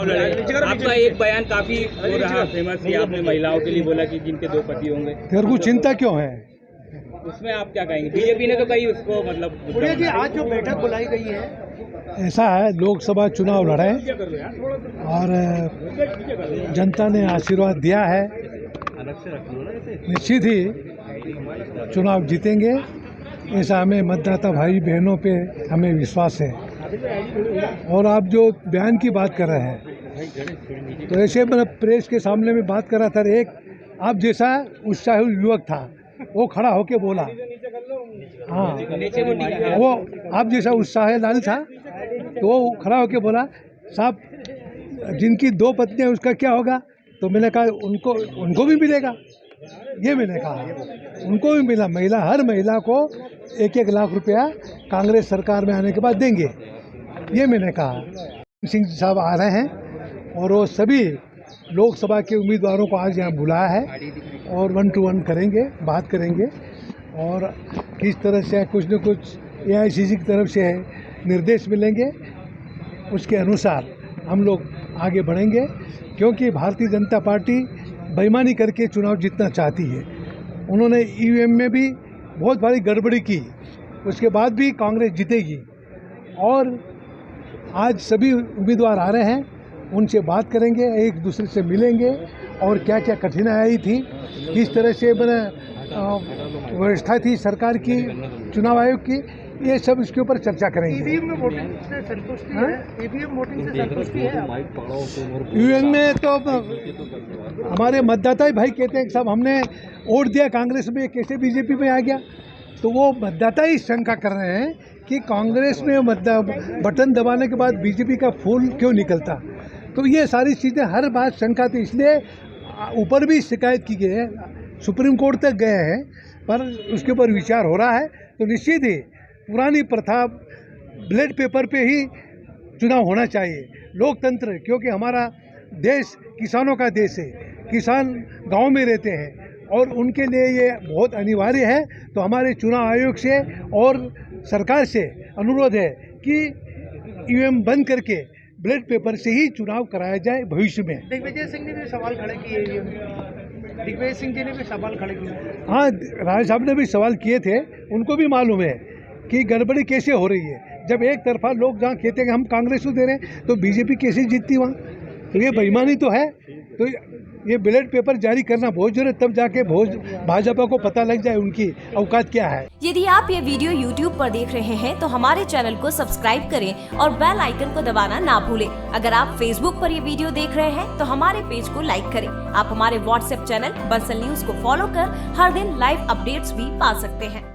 चुनाव लड़े। आपका एक बयान काफी हो रहा फेमस कि आपने महिलाओं के लिए बोला कि जिनके 2 पति होंगे। तेरे को चिंता क्यों है? उसमें आप क्या कहेंगे? बीजेपी ने तो कही उसको मतलब जी आज जो बैठक बुलाई गई है, ऐसा है, लोकसभा चुनाव लड़े और जनता ने आशीर्वाद दिया है, निश्चित ही चुनाव जीतेंगे, ऐसा हमें मतदाता भाई बहनों पे हमें विश्वास है। और आप जो बयान की बात कर रहे हैं, तो ऐसे मतलब प्रेस के सामने में बात कर रहा था, एक आप जैसा उत्साही युवक था, वो खड़ा होके बोला, हाँ वो आप जैसा उत्साहलाल था, तो वो खड़ा होके बोला साहब जिनकी 2 पत्नियां उसका क्या होगा? तो मैंने कहा उनको भी मिलेगा। ये मैंने कहा उनको भी मिला, हर महिला को 1-1 लाख रुपया कांग्रेस सरकार में आने के बाद देंगे, ये मैंने कहा। सिंह साहब आ रहे हैं और वो सभी लोकसभा के उम्मीदवारों को आज यहाँ बुलाया है और 1 to 1 करेंगे, बात करेंगे और किस तरह से कुछ न कुछ AICC की तरफ से निर्देश मिलेंगे, उसके अनुसार हम लोग आगे बढ़ेंगे। क्योंकि भारतीय जनता पार्टी बेईमानी करके चुनाव जीतना चाहती है। उन्होंने EVM में भी बहुत भारी गड़बड़ी की, उसके बाद भी कांग्रेस जीतेगी। और आज सभी उम्मीदवार आ रहे हैं, उनसे बात करेंगे, एक दूसरे से मिलेंगे और क्या क्या कठिनाई आई थी, किस तरह से व्यवस्था थी सरकार की, चुनाव आयोग की, ये सब इसके ऊपर चर्चा करेंगे। EVM में वोटिंग से संतुष्टि है? EVM वोटिंग से संतुष्टि है? EVM में तो हमारे मतदाता ही भाई कहते हैं कि साहब हमने वोट दिया कांग्रेस में, कैसे बीजेपी में आ गया? तो वो मतदाता ही शंका कर रहे हैं कि कांग्रेस में बटन दबाने के बाद बीजेपी का फूल क्यों निकलता। तो ये सारी चीज़ें हर बात शंका थी, इसलिए ऊपर भी शिकायत की गई है, सुप्रीम कोर्ट तक गए हैं, पर उसके ऊपर विचार हो रहा है। तो निश्चित ही पुरानी प्रथा बैलेट पेपर पे ही चुनाव होना चाहिए। लोकतंत्र, क्योंकि हमारा देश किसानों का देश है, किसान गांव में रहते हैं और उनके लिए ये बहुत अनिवार्य है। तो हमारे चुनाव आयोग से और सरकार से अनुरोध है कि EVM बंद करके बैलेट पेपर से ही चुनाव कराया जाए भविष्य में। दिग्विजय सिंह ने भी सवाल खड़े किए, दिग्विजय सिंह जी ने भी सवाल खड़े किए। हाँ, राय साहब ने भी सवाल किए थे, उनको भी मालूम है कि गड़बड़ी कैसे हो रही है। जब एक तरफा लोग जहाँ कहते हैं कि हम कांग्रेस को दे रहे हैं, तो बीजेपी कैसे जीतती वहाँ? तो ये बेईमानी तो है। तो ये बैलेट पेपर जारी करना बहुत जरूरी है, तब जाके भाजपा को पता लग जाए उनकी औकात क्या है। यदि आप ये वीडियो YouTube पर देख रहे हैं तो हमारे चैनल को सब्सक्राइब करें और बेल आइकन को दबाना ना भूलें। अगर आप Facebook पर ये वीडियो देख रहे हैं तो हमारे पेज को लाइक करें। आप हमारे WhatsApp चैनल बंसल न्यूज को फॉलो कर हर दिन लाइव अपडेट्स भी पा सकते हैं।